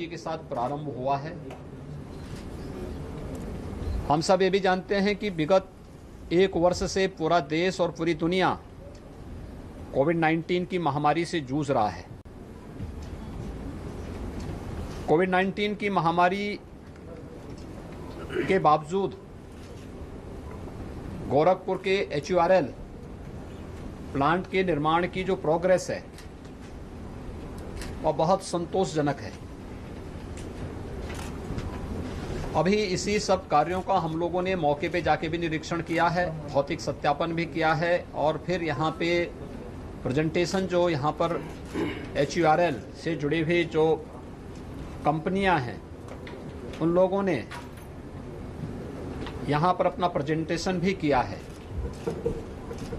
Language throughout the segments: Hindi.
तेजी के साथ प्रारंभ हुआ है। हम सब ये भी जानते हैं कि विगत एक वर्ष से पूरा देश और पूरी दुनिया कोविड-19 की महामारी से जूझ रहा है। कोविड-19 की महामारी के बावजूद गोरखपुर के HURL प्लांट के निर्माण की जो प्रोग्रेस है वह बहुत संतोषजनक है। अभी इसी सब कार्यों का हम लोगों ने मौके पे जाके भी निरीक्षण किया है, भौतिक सत्यापन भी किया है और फिर यहाँ पे प्रेजेंटेशन जो यहाँ पर HURL से जुड़ी हुई जो कंपनियां हैं उन लोगों ने यहाँ पर अपना प्रेजेंटेशन भी किया है।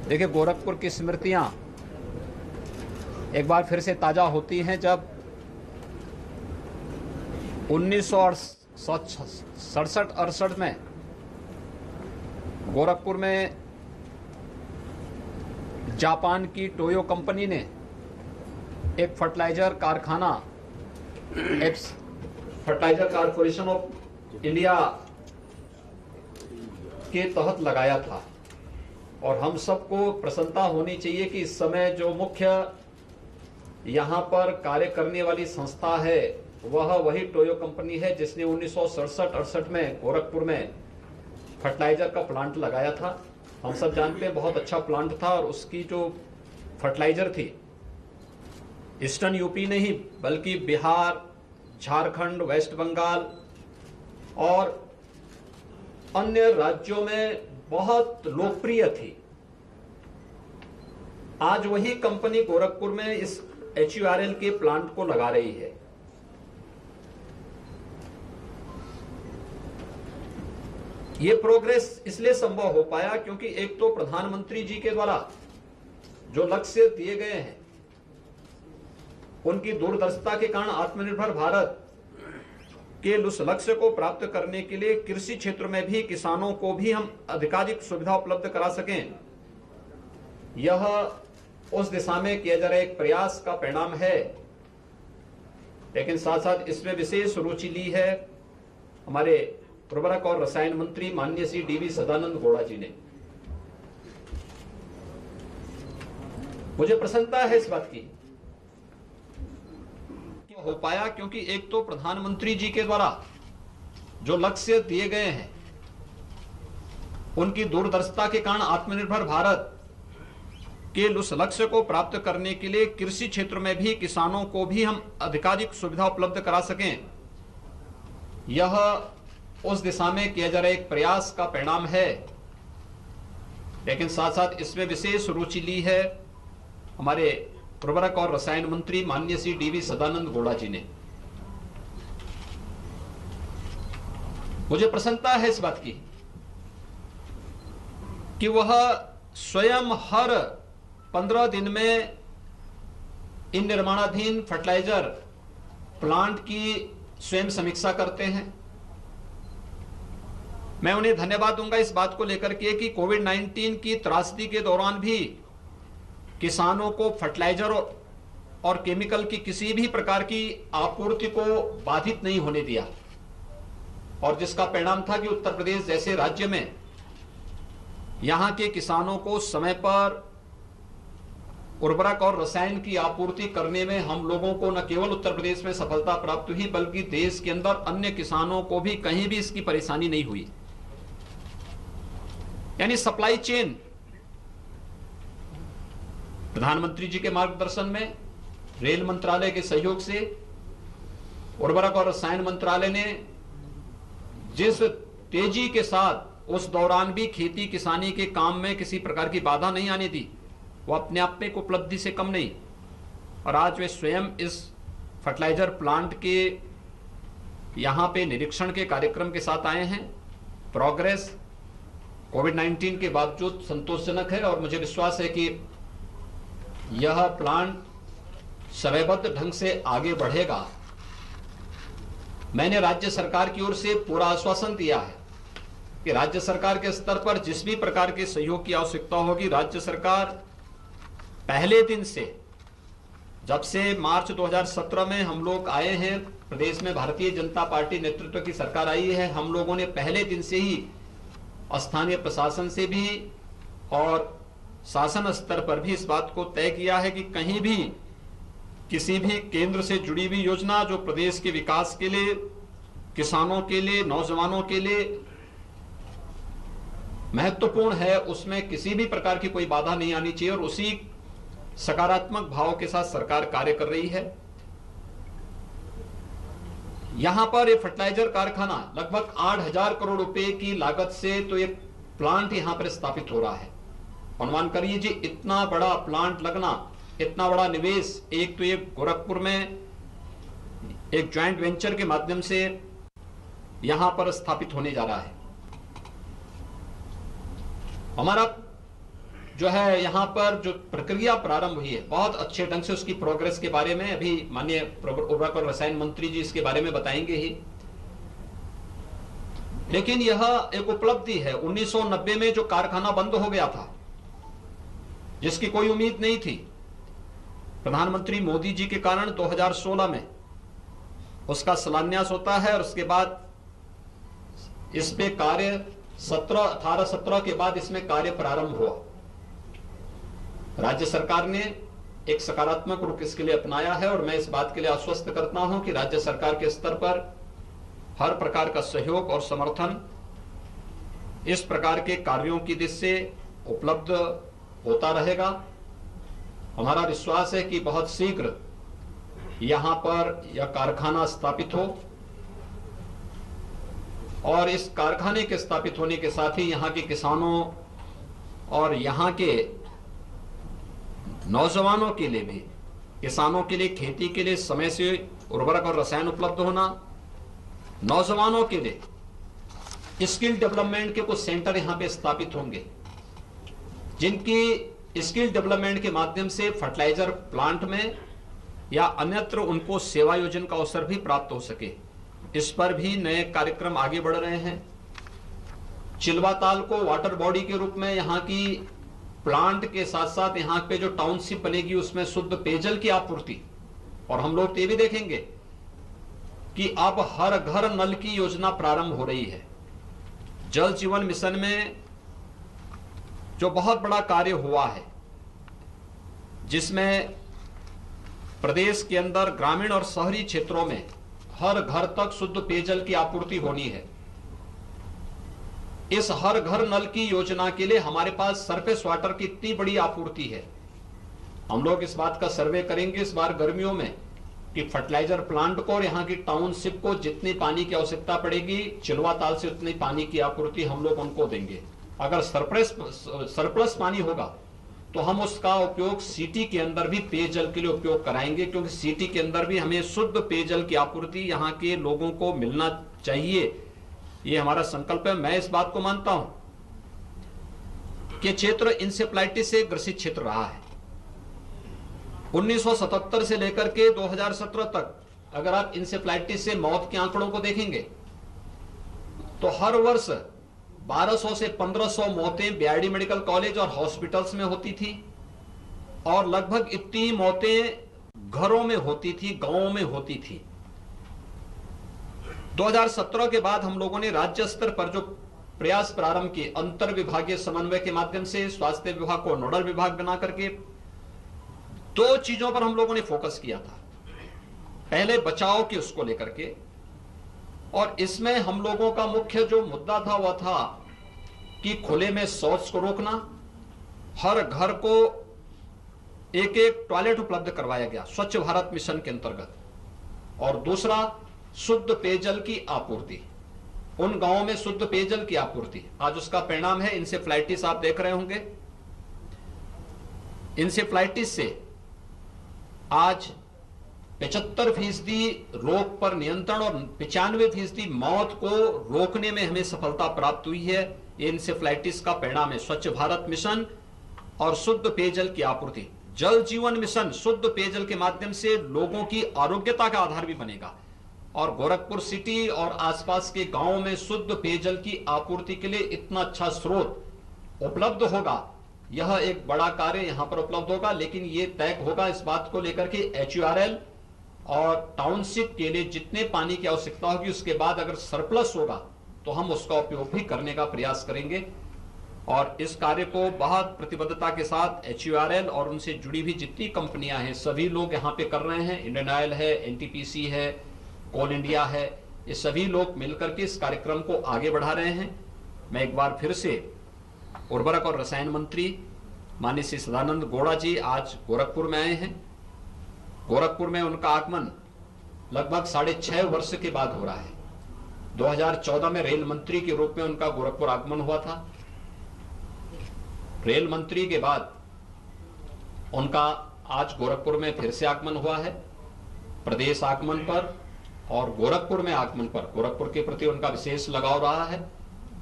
देखिए, गोरखपुर की स्मृतियाँ एक बार फिर से ताज़ा होती हैं जब 1967-68 में गोरखपुर में जापान की टोयो कंपनी ने एक फर्टिलाइजर कारखाना फर्टिलाइजर कॉर्पोरेशन ऑफ इंडिया के तहत लगाया था। और हम सबको प्रसन्नता होनी चाहिए कि इस समय जो मुख्य यहाँ पर कार्य करने वाली संस्था है वह वही टोयो कंपनी है जिसने 1967-68 में गोरखपुर में फर्टिलाइजर का प्लांट लगाया था। हम सब जानते हैं बहुत अच्छा प्लांट था और उसकी जो फर्टिलाइजर थी ईस्टर्न यूपी नहीं बल्कि बिहार, झारखंड, वेस्ट बंगाल और अन्य राज्यों में बहुत लोकप्रिय थी। आज वही कंपनी गोरखपुर में इस HURL के प्लांट को लगा रही है। ये प्रोग्रेस इसलिए संभव हो पाया क्योंकि एक तो प्रधानमंत्री जी के द्वारा जो लक्ष्य दिए गए हैं उनकी दूरदर्शिता के कारण आत्मनिर्भर भारत के उस लक्ष्य को प्राप्त करने के लिए कृषि क्षेत्र में भी किसानों को भी हम अधिकाधिक सुविधा उपलब्ध करा सकें, यह उस दिशा में किया जा रहा एक प्रयास का परिणाम है। लेकिन साथ साथ इसमें विशेष रुचि ली है हमारे उर्वरक और रसायन मंत्री माननीय श्री DV सदानंद गौड़ा जी ने। मुझे प्रसन्नता है इस बात की हो पाया क्योंकि एक तो प्रधानमंत्री जी के द्वारा जो लक्ष्य दिए गए हैं उनकी दूरदर्शिता के कारण आत्मनिर्भर भारत के उस लक्ष्य को प्राप्त करने के लिए कृषि क्षेत्र में भी किसानों को भी हम अधिकाधिक सुविधा उपलब्ध करा सकें, यह उस दिशा में किया जा रहा एक प्रयास का परिणाम है। लेकिन साथ साथ इसमें विशेष रुचि ली है हमारे उर्वरक और रसायन मंत्री माननीय श्री DV सदानंद गौड़ा जी ने। मुझे प्रसन्नता है इस बात की कि वह स्वयं हर 15 दिन में इन निर्माणाधीन फर्टिलाइजर प्लांट की स्वयं समीक्षा करते हैं। मैं उन्हें धन्यवाद दूंगा इस बात को लेकर के कि कोविड-19 की त्रासदी के दौरान भी किसानों को फर्टिलाइजर और केमिकल की किसी भी प्रकार की आपूर्ति को बाधित नहीं होने दिया और जिसका परिणाम था कि उत्तर प्रदेश जैसे राज्य में यहां के किसानों को समय पर उर्वरक और रसायन की आपूर्ति करने में हम लोगों को न केवल उत्तर प्रदेश में सफलता प्राप्त हुई बल्कि देश के अंदर अन्य किसानों को भी कहीं भी इसकी परेशानी नहीं हुई। यानी सप्लाई चेन प्रधानमंत्री जी के मार्गदर्शन में, रेल मंत्रालय के सहयोग से, उर्वरक और रसायन मंत्रालय ने जिस तेजी के साथ उस दौरान भी खेती किसानी के काम में किसी प्रकार की बाधा नहीं आने दी, वो अपने आप में एक उपलब्धि से कम नहीं। और आज वे स्वयं इस फर्टिलाइजर प्लांट के यहाँ पे निरीक्षण के कार्यक्रम के साथ आए हैं। प्रोग्रेस कोविड-19 के बावजूद संतोषजनक है और मुझे विश्वास है कि यह प्लांट समयबद्ध ढंग से आगे बढ़ेगा। मैंने राज्य सरकार की ओर से पूरा आश्वासन दिया है कि राज्य सरकार के स्तर पर जिस भी प्रकार के सहयोग की आवश्यकता होगी, राज्य सरकार पहले दिन से जब से मार्च 2017 में हम लोग आए हैं, प्रदेश में भारतीय जनता पार्टी नेतृत्व की सरकार आई है, हम लोगों ने पहले दिन से ही स्थानीय प्रशासन से भी और शासन स्तर पर भी इस बात को तय किया है कि कहीं भी किसी भी केंद्र से जुड़ी हुई योजना जो प्रदेश के विकास के लिए, किसानों के लिए, नौजवानों के लिए महत्वपूर्ण है, उसमें किसी भी प्रकार की कोई बाधा नहीं आनी चाहिए, और उसी सकारात्मक भाव के साथ सरकार कार्य कर रही है। यहां पर ये फर्टिलाइजर कारखाना लगभग 8,000 करोड़ रुपए की लागत से तो एक प्लांट यहां पर स्थापित हो रहा है। अनुमान करिए जी, इतना बड़ा प्लांट लगना, इतना बड़ा निवेश, एक तो ये गोरखपुर में एक ज्वाइंट वेंचर के माध्यम से यहां पर स्थापित होने जा रहा है। हमारा जो है यहां पर जो प्रक्रिया प्रारंभ हुई है, बहुत अच्छे ढंग से उसकी प्रोग्रेस के बारे में अभी माननीय उर्वरक और रसायन मंत्री जी इसके बारे में बताएंगे ही। लेकिन यह एक उपलब्धि है। 1990 में जो कारखाना बंद हो गया था, जिसकी कोई उम्मीद नहीं थी, प्रधानमंत्री मोदी जी के कारण 2016 में उसका शिलान्यास होता है, और उसके बाद इस पे कार्य 18-17 के बाद इसमें कार्य प्रारंभ हुआ। राज्य सरकार ने एक सकारात्मक रुख इसके लिए अपनाया है, और मैं इस बात के लिए आश्वस्त करता हूं कि राज्य सरकार के स्तर पर हर प्रकार का सहयोग और समर्थन इस प्रकार के कार्यों की दिशा से उपलब्ध होता रहेगा। हमारा विश्वास है कि बहुत शीघ्र यहां पर यह कारखाना स्थापित हो, और इस कारखाने के स्थापित होने के साथ ही यहां के किसानों और यहां के नौजवानों के लिए भी, किसानों के लिए खेती के लिए समय से उर्वरक और रसायन उपलब्ध होना, नौजवानों के लिए स्किल डेवलपमेंट के कुछ सेंटर यहां पे स्थापित होंगे, जिनकी स्किल डेवलपमेंट के माध्यम से फर्टिलाइजर प्लांट में या अन्यत्र उनको सेवा योजन का अवसर भी प्राप्त हो सके। इस पर भी नए कार्यक्रम आगे बढ़ रहे हैं। चिल्वा ताल को वाटर बॉडी के रूप में यहाँ की प्लांट के साथ साथ यहाँ पे जो टाउनशिप बनेगी उसमें शुद्ध पेयजल की आपूर्ति, और हम लोग ये भी देखेंगे कि अब हर घर नल की योजना प्रारंभ हो रही है। जल जीवन मिशन में जो बहुत बड़ा कार्य हुआ है, जिसमें प्रदेश के अंदर ग्रामीण और शहरी क्षेत्रों में हर घर तक शुद्ध पेयजल की आपूर्ति होनी है। इस हर घर नल की योजना के लिए हमारे पास सरफेस वाटर की इतनी बड़ी आपूर्ति है। हम लोग इस बात का सर्वे करेंगे इस बार गर्मियों में कि फर्टिलाइजर प्लांट को और यहाँ की टाउनशिप को जितनी पानी की आवश्यकता पड़ेगी, चिल्वा ताल से उतनी पानी की आपूर्ति हम लोग उनको देंगे। अगर सरप्लस पानी होगा तो हम उसका उपयोग सिटी के अंदर भी पेयजल के लिए उपयोग कराएंगे, क्योंकि सिटी के अंदर भी हमें शुद्ध पेयजल की आपूर्ति यहाँ के लोगों को मिलना चाहिए। ये हमारा संकल्प है। मैं इस बात को मानता हूं कि क्षेत्र इंसेफ्लाइटिस से ग्रसित क्षेत्र रहा है। 1977 से लेकर के 2017 तक अगर आप इंसेफ्लाइटिस से मौत के आंकड़ों को देखेंगे तो हर वर्ष 1200 से 1500 मौतें बीआरडी मेडिकल कॉलेज और हॉस्पिटल्स में होती थी, और लगभग इतनी मौतें घरों में होती थी, गांवों में होती थी। 2017 के बाद हम लोगों ने राज्य स्तर पर जो प्रयास प्रारंभ किए, अंतर विभागीय समन्वय के माध्यम से स्वास्थ्य विभाग को नोडल विभाग बना करके दो चीजों पर हम लोगों ने फोकस किया था। पहले बचाव की उसको लेकर के, और इसमें हम लोगों का मुख्य जो मुद्दा था वह था कि खुले में शौच को रोकना, हर घर को एक एक टॉयलेट उपलब्ध करवाया गया स्वच्छ भारत मिशन के अंतर्गत, और दूसरा शुद्ध पेयजल की आपूर्ति, उन गांवों में शुद्ध पेयजल की आपूर्ति। आज उसका परिणाम है इंसेफ्लाइटिस, आप देख रहे होंगे। इंसेफ्लाइटिस से आज 75% रोग पर नियंत्रण और 95% मौत को रोकने में हमें सफलता प्राप्त हुई है। ये इंसेफ्लाइटिस का परिणाम है। स्वच्छ भारत मिशन और शुद्ध पेयजल की आपूर्ति, जल जीवन मिशन शुद्ध पेयजल के माध्यम से लोगों की आरोग्यता का आधार भी बनेगा, और गोरखपुर सिटी और आसपास के गांवों में शुद्ध पेयजल की आपूर्ति के लिए इतना अच्छा स्रोत उपलब्ध होगा यह एक बड़ा कार्य यहां पर उपलब्ध होगा, लेकिन यह तय होगा इस बात को लेकर के HURL और टाउनशिप के लिए जितने पानी की आवश्यकता होगी, उसके बाद अगर सरप्लस होगा तो हम उसका उपयोग भी करने का प्रयास करेंगे। और इस कार्य को बहुत प्रतिबद्धता के साथ HURL और उनसे जुड़ी भी जितनी कंपनियां हैं सभी लोग यहाँ पे कर रहे हैं। इंडियन ऑयल है, NTPC है, कोल इंडिया है, ये सभी लोग मिलकर के इस कार्यक्रम को आगे बढ़ा रहे हैं। मैं एक बार फिर से उर्वरक और रसायन मंत्री माननीय श्री सदानंद गौड़ा जी आज गोरखपुर में आए हैं। गोरखपुर में उनका आगमन लगभग 6.5 वर्ष के बाद हो रहा है। 2014 में रेल मंत्री के रूप में उनका गोरखपुर आगमन हुआ था। रेल मंत्री के बाद उनका आज गोरखपुर में फिर से आगमन हुआ है। प्रदेश आगमन पर और गोरखपुर में आगमन पर गोरखपुर के प्रति उनका विशेष लगाव रहा है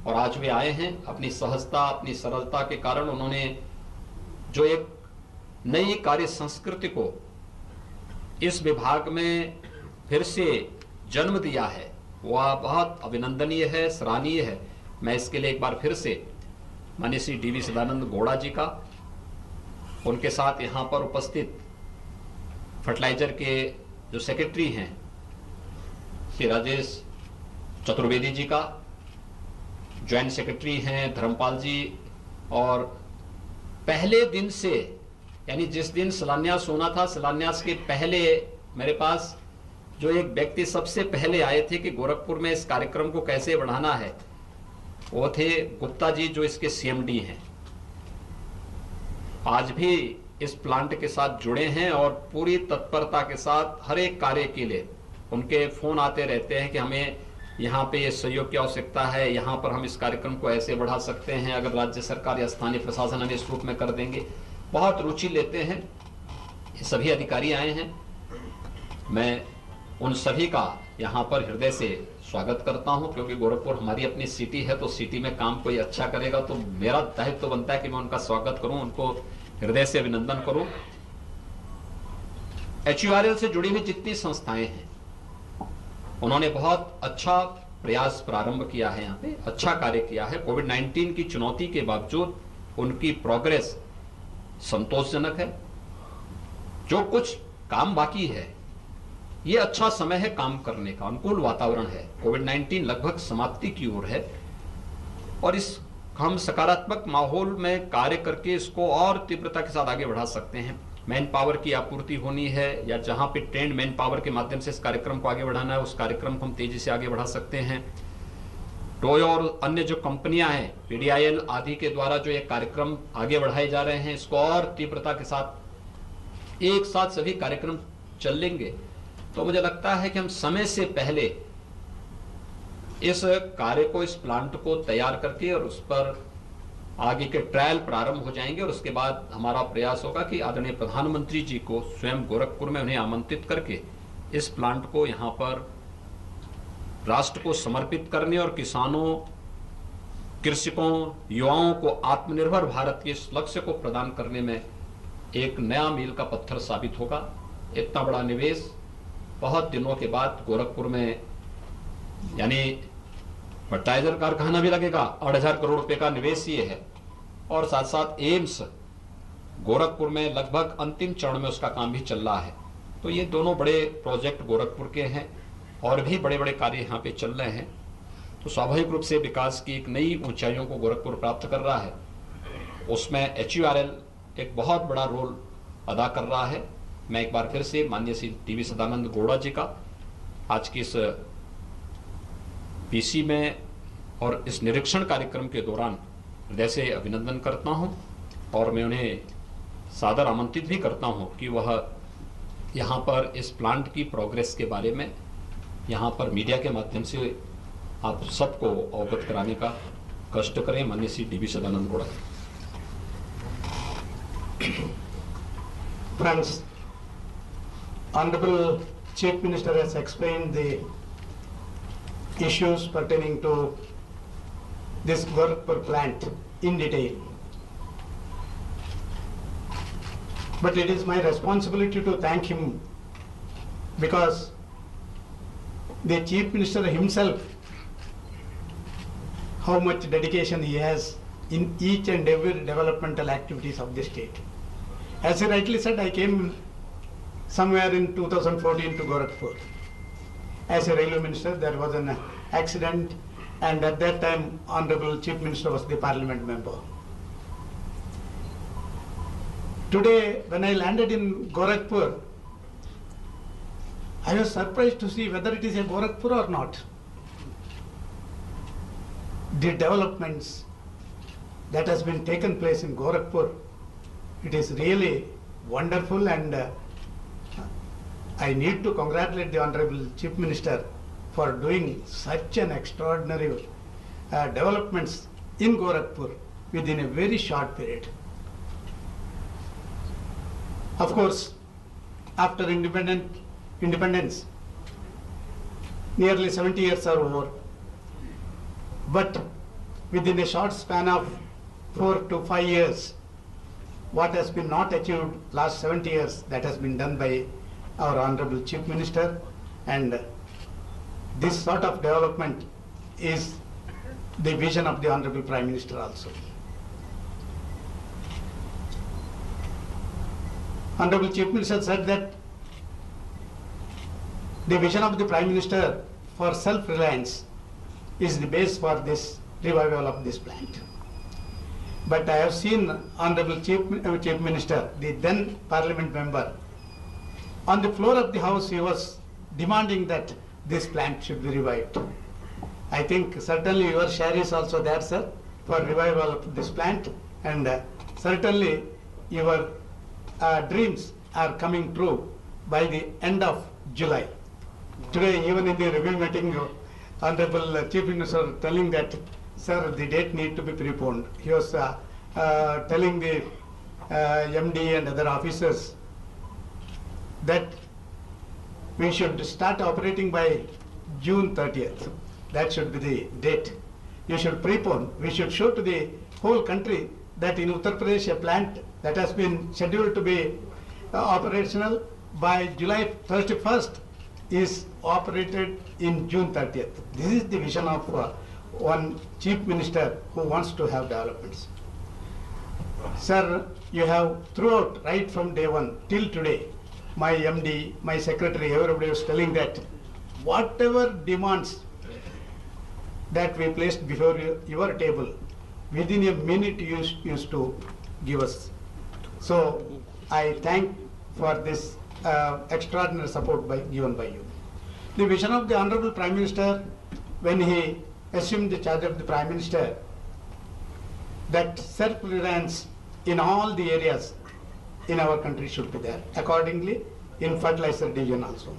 और आज वे आए हैं। अपनी सहजता, अपनी सरलता के कारण उन्होंने जो एक नई कार्य संस्कृति को इस विभाग में फिर से जन्म दिया है, वह बहुत अभिनंदनीय है, सराहनीय है। मैं इसके लिए एक बार फिर से माननीय श्री DV सदानंद गौड़ा जी का, उनके साथ यहाँ पर उपस्थित फर्टिलाइजर के जो सेक्रेटरी हैं श्री राजेश चतुर्वेदी जी का, ज्वाइंट सेक्रेटरी हैं धर्मपाल जी, और पहले दिन से यानी जिस दिन शिलान्यास होना था, शिलान्यास के पहले मेरे पास जो एक व्यक्ति सबसे पहले आए थे कि गोरखपुर में इस कार्यक्रम को कैसे बढ़ाना है, वो थे गुप्ता जी जो इसके CMD हैं। आज भी इस प्लांट के साथ जुड़े हैं और पूरी तत्परता के साथ हर एक कार्य के लिए उनके फोन आते रहते हैं कि हमें यहाँ पे ये सहयोग की आवश्यकता है, यहाँ पर हम इस कार्यक्रम को ऐसे बढ़ा सकते हैं, अगर राज्य सरकार या स्थानीय प्रशासन हमें इस रूप में कर देंगे। बहुत रुचि लेते हैं। ये सभी अधिकारी आए हैं। मैं उन सभी का यहाँ पर हृदय से स्वागत करता हूँ, क्योंकि गोरखपुर हमारी अपनी सिटी है, तो सिटी में काम कोई अच्छा करेगा तो मेरा दायित्व तो बनता है कि मैं उनका स्वागत करूँ, उनको हृदय से अभिनंदन करूँ। HURL से जुड़ी हुई जितनी संस्थाएं हैं उन्होंने बहुत अच्छा प्रयास प्रारंभ किया है, यहाँ पे अच्छा कार्य किया है। कोविड-19 की चुनौती के बावजूद उनकी प्रोग्रेस संतोषजनक है। जो कुछ काम बाकी है, ये अच्छा समय है काम करने का, अनुकूल वातावरण है। कोविड-19 लगभग समाप्ति की ओर है और इस हम सकारात्मक माहौल में कार्य करके इसको और तीव्रता के साथ आगे बढ़ा सकते हैं। मैन पावर की आपूर्ति होनी है या जहां पे ट्रेंड मैन पावर के माध्यम से इस कार्यक्रम को आगे बढ़ाना है, उस कार्यक्रम को हम तेजी से आगे बढ़ा सकते हैं। टोयो और अन्य जो कंपनियां हैं, PDIL आदि के द्वारा जो ये कार्यक्रम आगे बढ़ाए जा रहे हैं, इसको और तीव्रता के साथ एक साथ सभी कार्यक्रम चलेंगे तो मुझे लगता है कि हम समय से पहले इस कार्य को, इस प्लांट को तैयार करके और उस पर आगे के ट्रायल प्रारंभ हो जाएंगे। और उसके बाद हमारा प्रयास होगा कि आदरणीय प्रधानमंत्री जी को स्वयं गोरखपुर में उन्हें आमंत्रित करके इस प्लांट को यहाँ पर राष्ट्र को समर्पित करने और किसानों, कृषकों, युवाओं को आत्मनिर्भर भारत के इस लक्ष्य को प्रदान करने में एक नया मील का पत्थर साबित होगा। इतना बड़ा निवेश बहुत दिनों के बाद गोरखपुर में, यानी फर्टिलाइजर कारखाना भी लगेगा, 8,000 करोड़ रुपए का निवेश ये है, और साथ साथ एम्स गोरखपुर में लगभग अंतिम चरण में उसका काम भी चल रहा है। तो ये दोनों बड़े प्रोजेक्ट गोरखपुर के हैं और भी बड़े बड़े कार्य यहाँ पे चल रहे हैं। तो स्वाभाविक रूप से विकास की एक नई ऊंचाइयों को गोरखपुर प्राप्त कर रहा है। उसमें HURL एक बहुत बड़ा रोल अदा कर रहा है। मैं एक बार फिर से माननीय श्री DV सदानंद गौड़ा जी का आज की इस PC में और इस निरीक्षण कार्यक्रम के दौरान हृदय से अभिनंदन करता हूं और मैं उन्हें सादर आमंत्रित भी करता हूं कि वह यहाँ पर इस प्लांट की प्रोग्रेस के बारे में यहाँ पर मीडिया के माध्यम से आप सबको अवगत कराने का कष्ट करें। माननीय Shri DV Sadananda Gowda. Friends, Honorable Chief Minister has explained the issues pertaining to this Gorakhpur plant in detail. But it is my responsibility to thank him because the Chief Minister himself, how much dedication he has in each and every developmental activities of the state. As you rightly said, I came somewhere in 2014 to Gorakhpur. As a railway minister, there was an accident, and at that time, Honorable Chief Minister was the parliament member. Today, when I landed in Gorakhpur, I was surprised to see whether it is a Gorakhpur or not. The developments that has been taken place in Gorakhpur, it is really wonderful, and I need to congratulate the Honorable Chief Minister for doing such an extraordinary developments in Gorakhpur within a very short period. Of course, after independence, nearly 70 years are over, but within a short span of 4 to 5 years, what has been not achieved last 70 years, that has been done by our Honorable Chief Minister, and this sort of development is the vision of the Honorable Prime Minister also. Honorable Chief Minister said that the vision of the Prime Minister for self-reliance is the base for this revival of this plant. But I have seen Honorable Chief Minister, the then Parliament member, on the floor of the House, he was demanding that this plant should be revived. I think certainly your share is also there, sir, for revival of this plant, and certainly your dreams are coming true by the end of July. Today, even in the review meeting, Honorable Chief Minister telling that, sir, the date need to be preponed. He was telling the MD and other officers that we should start operating by June 30th. That should be the date. You should prepone. We should show to the whole country that in Uttar Pradesh, a plant that has been scheduled to be operational by July 31st is operated in June 30th. This is the vision of one Chief Minister who wants to have developments. Sir, you have throughout, right from day one till today, my MD, my secretary, everybody was telling that whatever demands that we placed before your table, within a minute you used to give us. So I thank for this extraordinary support given by you. The vision of the Honorable Prime Minister, when he assumed the charge of the Prime Minister, that self-reliance in all the areas in our country should be there. Accordingly, in fertilizer division also.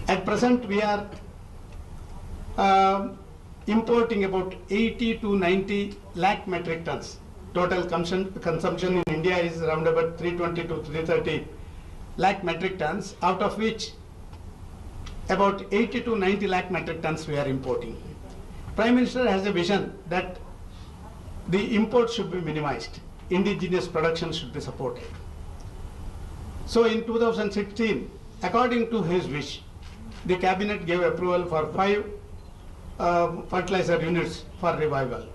At present, we are importing about 80 to 90 lakh metric tons. Total consumption in India is around about 320 to 330 lakh metric tons, out of which about 80 to 90 lakh metric tons we are importing. Prime Minister has a vision that the import should be minimized. Indigenous production should be supported. So in 2016, according to his wish, the cabinet gave approval for 5 fertilizer units for revival.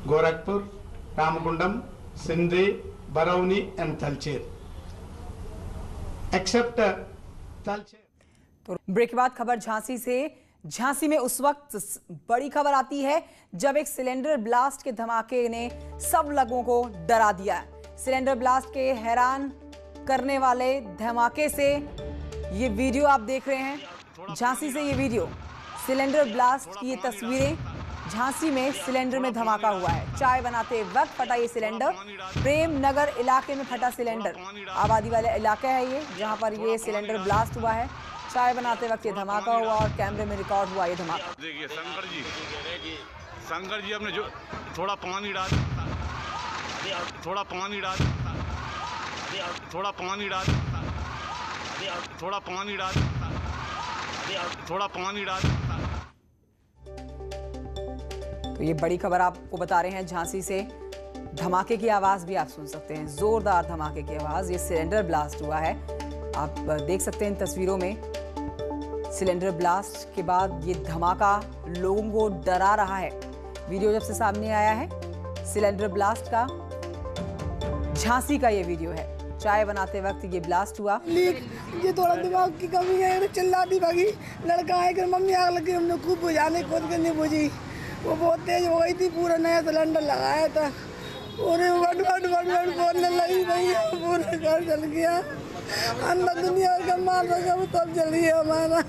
Gorakhpur, Ramagundam, Sindri, Barauni and Talcher. Except Talcher. तो ब्रेक के बाद खबर झांसी से। झांसी में उस वक्त बड़ी खबर आती है जब एक सिलेंडर ब्लास्ट के धमाके ने सब लोगों को डरा दिया है। सिलेंडर ब्लास्ट के हैरान करने वाले धमाके से ये वीडियो आप देख रहे हैं। झांसी से ये वीडियो, सिलेंडर ब्लास्ट की ये तस्वीरें। झांसी में सिलेंडर में धमाका हुआ है। चाय बनाते वक्त फटा ये सिलेंडर। प्रेम नगर इलाके में फटा सिलेंडर। आबादी वाले इलाका है ये, जहां पर ये सिलेंडर ब्लास्ट हुआ है। चाय बनाते वक्त ये धमाका हुआ और कैमरे में रिकॉर्ड हुआ ये धमाका। देखिए शंकर जी अपने जो थोड़ा पानी डाल, थोड़ा पानी डाल, थोड़ा पानी डाल, थोड़ा पानी डाल, थोड़ा पानी डाल। तो ये बड़ी खबर आपको बता रहे हैं झांसी से। धमाके की आवाज भी आप सुन सकते हैं, जोरदार धमाके की आवाज। ये सिलेंडर ब्लास्ट हुआ है, आप देख सकते हैं इन तस्वीरों में। सिलेंडर ब्लास्ट के बाद ये धमाका लोगों को डरा रहा है। वीडियो जब से सामने आया है सिलेंडर ब्लास्ट का, झांसी का ये वीडियो है। चाय बनाते वक्त ये ब्लास्ट हुआ। ये थोड़ा दिमाग की कमी है, चिल्लाती भागी। लड़का है कि मम्मी आग लगी, हमने खूब बुझाने खुद के नहीं बुझी, वो बहुत तेज हो गई थी। पूरा नया सिलेंडर लगाया था, पूरे वट वट वट वट बोलने लगी भैया, पूरा घर जल गया। अंदर दुनिया का माल सब जल गया हमारा।